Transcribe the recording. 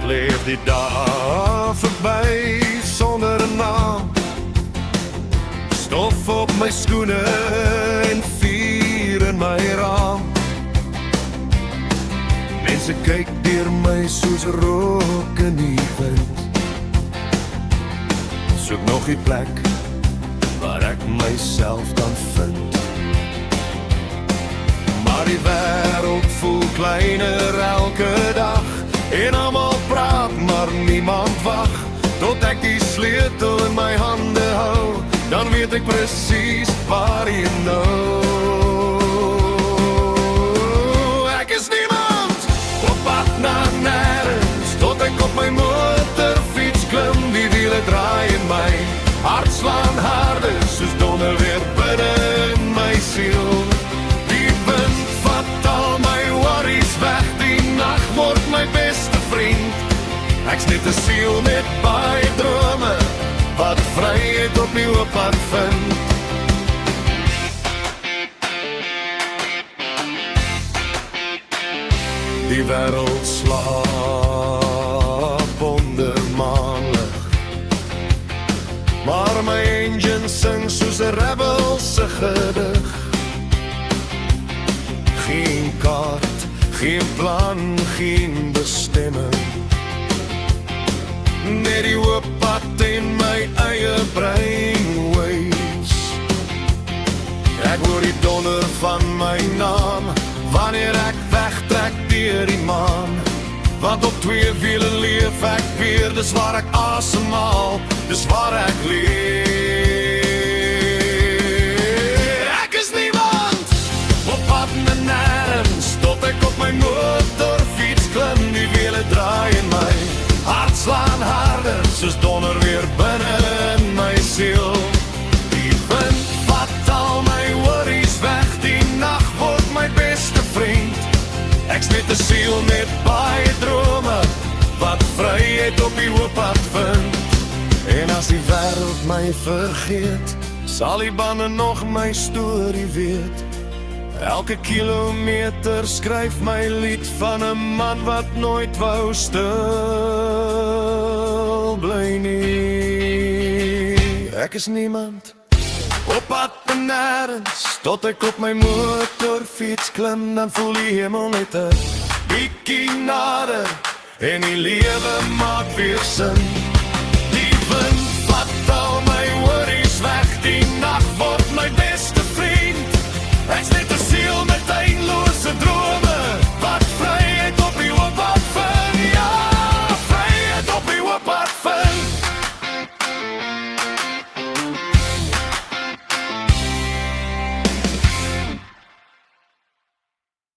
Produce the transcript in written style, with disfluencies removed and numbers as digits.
leef die dag verby sonder 'n naam. Stof op my skoene en vuur in my raam. Mense kyk deur my soos rook in die wind. Soek nog die plek waar ek myself kan vind. Maar die wêreld voel kleiner elke dag. En almal praat, maar niemand wag. Tot ek die sleutel in my hande hou, dan weet ek presies waarheen nou. Ek is niemand, op pad na nêrens, tot ek op my motorfiets klim. Die wiele draai in my hart slaan harder, soos donder weer binne in my siel. Die wind vat al my worries weg, die nag word my beste vriend. Ek's net 'n siel met baie drome, wat vryheid op die oop pad vind. Die wêreld slaap onder maanlig, maar my engine sing soos 'n rebel se gedig. Geen kaart, geen plan, geen bestemming, net die oop pad in my eie brainwaves. Ek hoor die donder van my naam wanneer ek wegtrek deur die maan. Want op twee wiele leef ek weer, dis waar ek asemhaal, dis waar ek leef. Ek is niemand, op pad na nêrens, tot ek op my motorfiets klim. Die wiele draai in my hart slaan harder, soos donder weer binne in my siel. Die wind vat al my worries weg, die nag word my beste vriend. Ek's net 'n siel met baie drome, wat vryheid op die oop pad vind. En as die wêreld my vergeet, sal die bande nog my storie weet. Elke kilometer skryf my lied van 'n man wat nooit wou stil bly nie. Ek is niemand, op pad na nêrens, tot ek op my motorfiets klim. Dan voel die hemel net 'n bietjie nader, en die lewe maak weer sin.